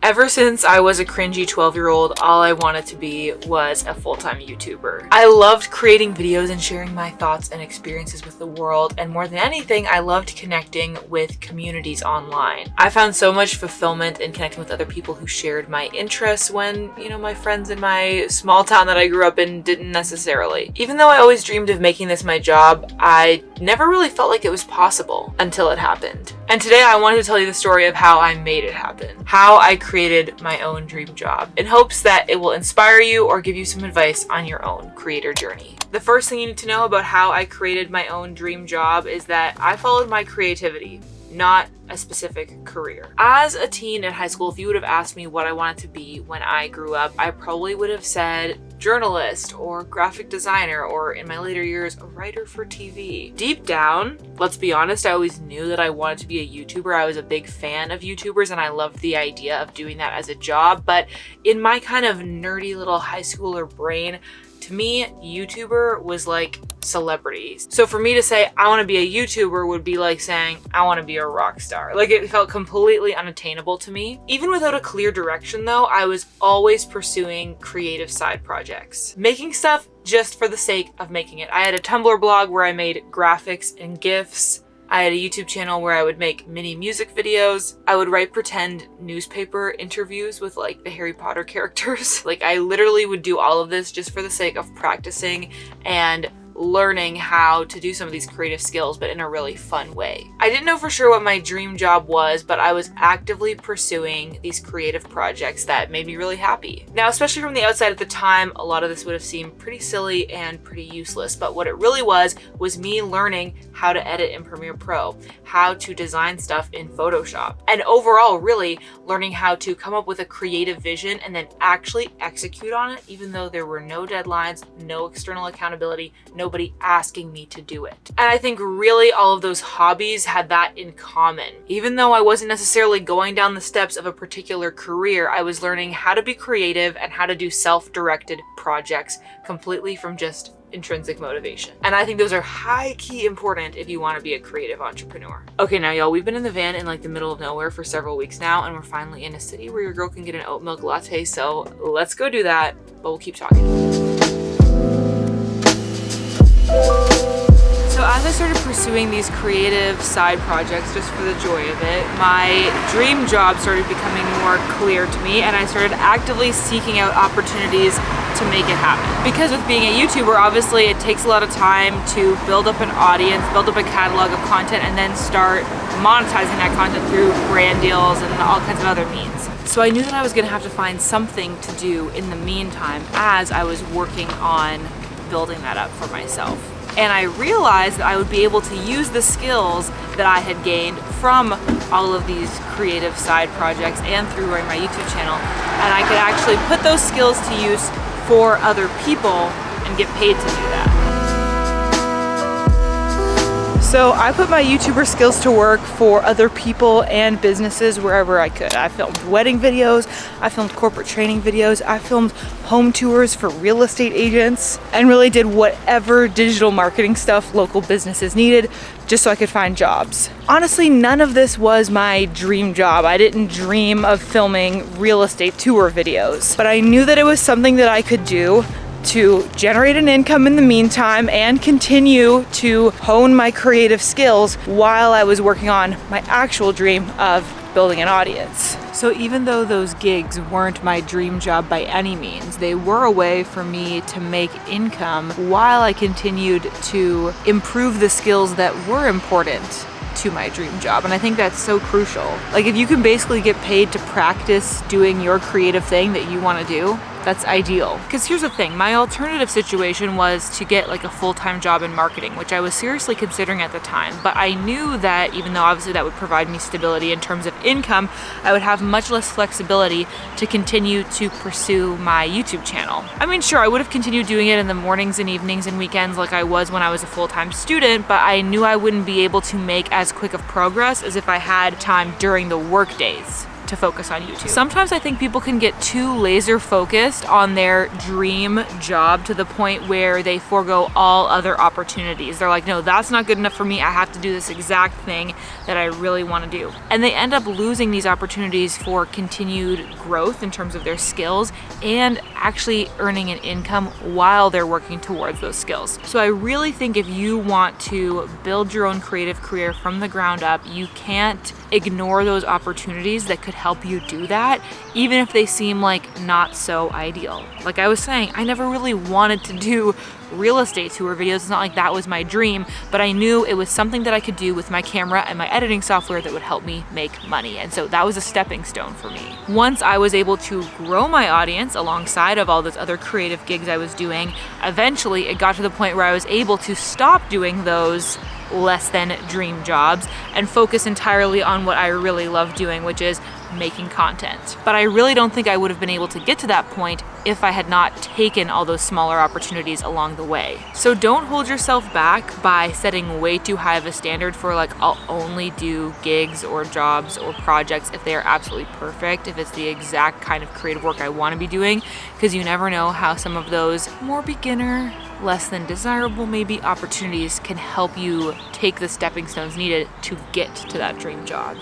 Ever since I was a cringy 12-year-old, all I wanted to be was a full-time YouTuber. I loved creating videos and sharing my thoughts and experiences with the world, and more than anything, I loved connecting with communities online. I found so much fulfillment in connecting with other people who shared my interests when, my friends in my small town that I grew up in didn't necessarily. Even though I always dreamed of making this my job, I never really felt like it was possible until it happened. And today I wanted to tell you the story of how I made it happen. How I created my own dream job in hopes that it will inspire you or give you some advice on your own creator journey. The first thing you need to know about how I created my own dream job is that I followed my creativity, not a specific career. As a teen in high school, if you would have asked me what I wanted to be when I grew up, I probably would have said journalist or graphic designer, or in my later years, a writer for TV. Deep down, let's be honest, I always knew that I wanted to be a YouTuber. I was a big fan of YouTubers and I loved the idea of doing that as a job, but in my kind of nerdy little high schooler brain, to me, YouTuber was like celebrities. So for me to say I want to be a YouTuber would be like saying I want to be a rock star. Like, it felt completely unattainable to me. Even without a clear direction though, I was always pursuing creative side projects. Making stuff just for the sake of making it. I had a Tumblr blog where I made graphics and GIFs. I had a YouTube channel where I would make mini music videos. I would write pretend newspaper interviews with like the Harry Potter characters. Like, I literally would do all of this just for the sake of practicing and learning how to do some of these creative skills, but in a really fun way. I didn't know for sure what my dream job was, but I was actively pursuing these creative projects that made me really happy. Now, especially from the outside at the time, a lot of this would have seemed pretty silly and pretty useless, but what it really was me learning how to edit in Premiere Pro, how to design stuff in Photoshop, and overall really learning how to come up with a creative vision and then actually execute on it, even though there were no deadlines, no external accountability, nobody asking me to do it. And I think really all of those hobbies had that in common. Even though I wasn't necessarily going down the steps of a particular career, I was learning how to be creative and how to do self-directed projects completely from just intrinsic motivation. And I think those are high key important if you want to be a creative entrepreneur. Okay, now y'all, we've been in the van in like the middle of nowhere for several weeks now, and we're finally in a city where your girl can get an oat milk latte, so let's go do that, but we'll keep talking. So as I started pursuing these creative side projects just for the joy of it, my dream job started becoming more clear to me, and I started actively seeking out opportunities to make it happen. Because with being a YouTuber, obviously it takes a lot of time to build up an audience, build up a catalog of content, and then start monetizing that content through brand deals and all kinds of other means. So I knew that I was gonna have to find something to do in the meantime as I was working on building that up for myself. And I realized that I would be able to use the skills that I had gained from all of these creative side projects and through running my YouTube channel, and I could actually put those skills to use for other people and get paid to do that. So I put my YouTuber skills to work for other people and businesses wherever I could. I filmed wedding videos, I filmed corporate training videos, I filmed home tours for real estate agents, and really did whatever digital marketing stuff local businesses needed just so I could find jobs. Honestly, none of this was my dream job. I didn't dream of filming real estate tour videos, but I knew that it was something that I could do to generate an income in the meantime and continue to hone my creative skills while I was working on my actual dream of building an audience. So even though those gigs weren't my dream job by any means, they were a way for me to make income while I continued to improve the skills that were important to my dream job. And I think that's so crucial. Like, if you can basically get paid to practice doing your creative thing that you want to do, that's ideal. Because here's the thing, my alternative situation was to get like a full-time job in marketing, which I was seriously considering at the time. But I knew that even though obviously that would provide me stability in terms of income, I would have much less flexibility to continue to pursue my YouTube channel. I mean, sure, I would have continued doing it in the mornings and evenings and weekends like I was when I was a full-time student, but I knew I wouldn't be able to make as quick of progress as if I had time during the work days. to focus on YouTube. Sometimes I think people can get too laser focused on their dream job to the point where they forego all other opportunities. They're like, no, that's not good enough for me. I have to do this exact thing that I really want to do. And they end up losing these opportunities for continued growth in terms of their skills and actually earning an income while they're working towards those skills. So I really think if you want to build your own creative career from the ground up, you can't ignore those opportunities that could help you do that, even if they seem like not so ideal. Like I was saying, I never really wanted to do real estate tour videos. It's not like that was my dream, but I knew it was something that I could do with my camera and my editing software that would help me make money. And so that was a stepping stone for me. Once I was able to grow my audience alongside of all those other creative gigs I was doing, eventually it got to the point where I was able to stop doing those less than dream jobs and focus entirely on what I really love doing, which is making content. But I really don't think I would have been able to get to that point if I had not taken all those smaller opportunities along the way. So don't hold yourself back by setting way too high of a standard for like, I'll only do gigs or jobs or projects if they are absolutely perfect, if it's the exact kind of creative work I want to be doing, because you never know how some of those more beginner, less than desirable maybe opportunities can help you take the stepping stones needed to get to that dream job.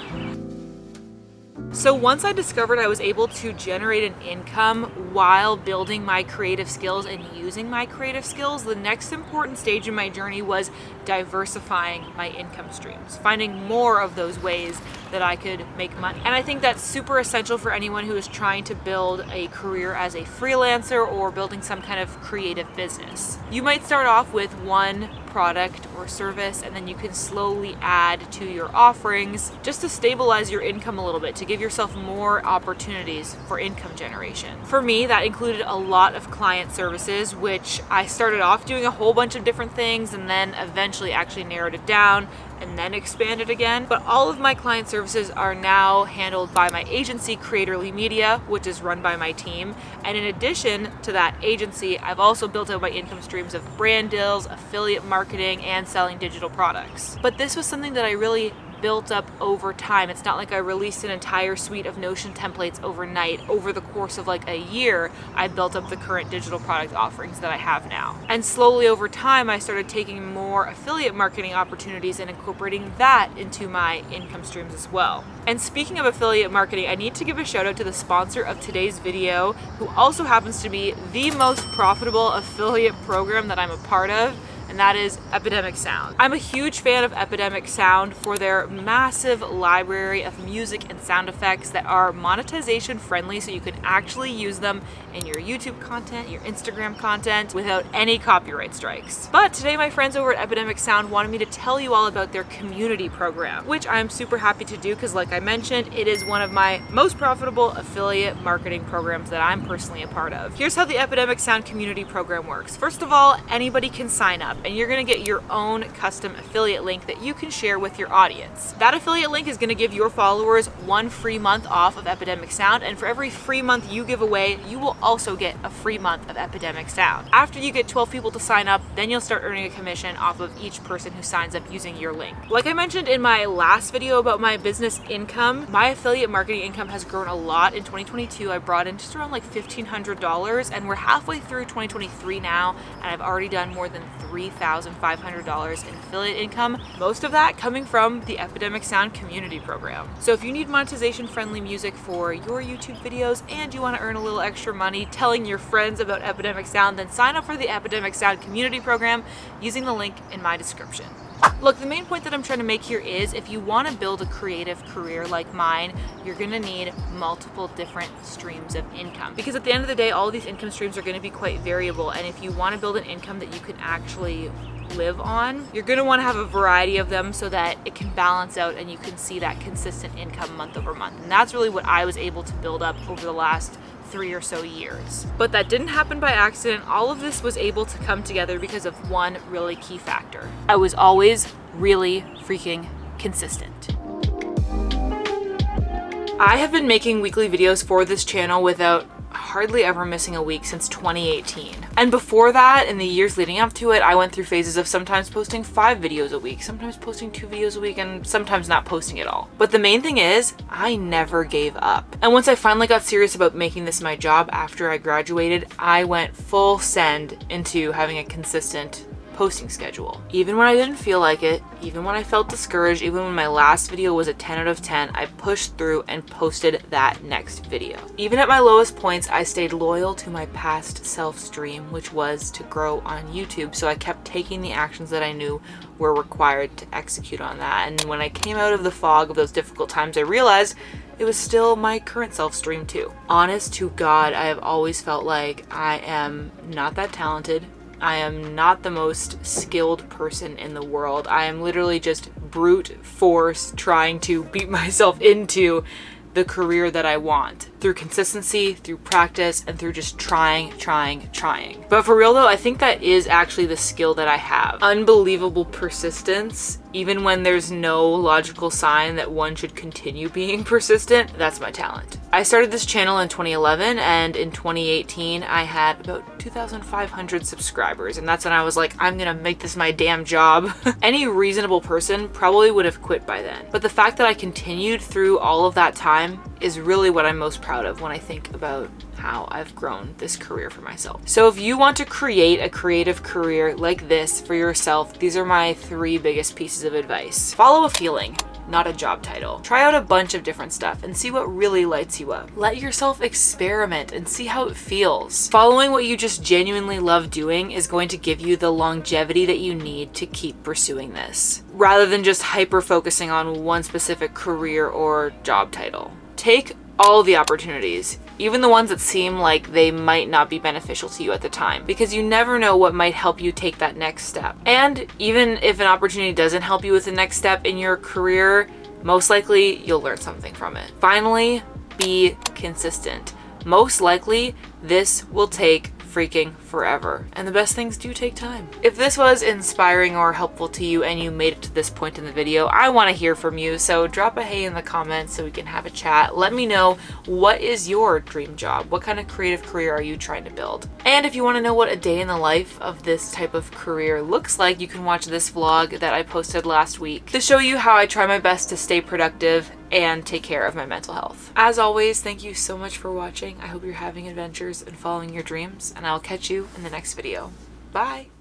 So once I discovered I was able to generate an income while building my creative skills and using my creative skills, the next important stage in my journey was diversifying my income streams, finding more of those ways that I could make money. And I think that's super essential for anyone who is trying to build a career as a freelancer or building some kind of creative business. You might start off with one product or service, and then you can slowly add to your offerings just to stabilize your income a little bit, to give yourself more opportunities for income generation. For me, that included a lot of client services, which I started off doing a whole bunch of different things and then eventually actually narrowed it down and then expanded again. But all of my client services are now handled by my agency, Creatorly Media, which is run by my team. And in addition to that agency, I've also built out my income streams of brand deals, affiliate marketing, and selling digital products. But this was something that I really built up over time. It's not like I released an entire suite of Notion templates overnight. Over the course of like a year, I built up the current digital product offerings that I have now. And slowly over time, I started taking more affiliate marketing opportunities and incorporating that into my income streams as well. And speaking of affiliate marketing, I need to give a shout out to the sponsor of today's video, who also happens to be the most profitable affiliate program that I'm a part of, and that is Epidemic Sound. I'm a huge fan of Epidemic Sound for their massive library of music and sound effects that are monetization friendly, so you can actually use them in your YouTube content, your Instagram content, without any copyright strikes. But today my friends over at Epidemic Sound wanted me to tell you all about their community program, which I'm super happy to do because, like I mentioned, it is one of my most profitable affiliate marketing programs that I'm personally a part of. Here's how the Epidemic Sound community program works. First of all, anybody can sign up, and you're gonna get your own custom affiliate link that you can share with your audience. That affiliate link is gonna give your followers 1 free month off of Epidemic Sound, and for every free month you give away, you will also get a free month of Epidemic Sound. After you get 12 people to sign up, then you'll start earning a commission off of each person who signs up using your link. Like I mentioned in my last video about my business income, my affiliate marketing income has grown a lot. In 2022, I brought in just around like $1,500, and we're halfway through 2023 now, and I've already done more than $3,500 in affiliate income, most of that coming from the Epidemic Sound community program. So if you need monetization friendly music for your YouTube videos and you want to earn a little extra money telling your friends about Epidemic Sound, then sign up for the Epidemic Sound community program using the link in my description. Look, the main point that I'm trying to make here is if you want to build a creative career like mine, you're going to need multiple different streams of income. Because at the end of the day, all of these income streams are going to be quite variable. And if you want to build an income that you can actually live on, you're going to want to have a variety of them so that it can balance out and you can see that consistent income month over month. And that's really what I was able to build up over the last 3 or so years. But that didn't happen by accident. All of this was able to come together because of one really key factor. I was always really freaking consistent. I have been making weekly videos for this channel without hardly ever missing a week since 2018. And before that, in the years leading up to it, I went through phases of sometimes posting 5 videos a week, sometimes posting 2 videos a week, and sometimes not posting at all. But the main thing is, I never gave up. And once I finally got serious about making this my job after I graduated, I went full send into having a consistent posting schedule. Even when I didn't feel like it, even when I felt discouraged, even when my last video was a 10 out of 10, I pushed through and posted that next video. Even at my lowest points, I stayed loyal to my past self's dream, which was to grow on YouTube. So I kept taking the actions that I knew were required to execute on that. And when I came out of the fog of those difficult times, I realized it was still my current self's dream too. Honest to God, I have always felt like I am not that talented. I am not the most skilled person in the world. I am literally just brute force trying to beat myself into the career that I want through consistency, through practice, and through just trying. But for real though, I think that is actually the skill that I have. Unbelievable persistence, even when there's no logical sign that one should continue being persistent. That's my talent. I started this channel in 2011, and in 2018 I had about 2,500 subscribers, and that's when I was like, I'm gonna make this my damn job. Any reasonable person probably would have quit by then. But the fact that I continued through all of that time is really what I'm most proud of when I think about how I've grown this career for myself. So if you want to create a creative career like this for yourself, these are my 3 biggest pieces of advice. Follow a feeling, not a job title. Try out a bunch of different stuff and see what really lights you up. Let yourself experiment and see how it feels. Following what you just genuinely love doing is going to give you the longevity that you need to keep pursuing this, rather than just hyper focusing on one specific career or job title. Take all the opportunities, even the ones that seem like they might not be beneficial to you at the time, because you never know what might help you take that next step. And even if an opportunity doesn't help you with the next step in your career, most likely you'll learn something from it. Finally, be consistent. Most likely, this will take freaking forever, and the best things do take time. If this was inspiring or helpful to you and you made it to this point in the video, I want to hear from you, so drop a hey in the comments so we can have a chat. Let me know, what is your dream job? What kind of creative career are you trying to build? And if you want to know what a day in the life of this type of career looks like, you can watch this vlog that I posted last week to show you how I try my best to stay productive and take care of my mental health. As always, thank you so much for watching. I hope you're having adventures and following your dreams, and I'll catch you in the next video. Bye!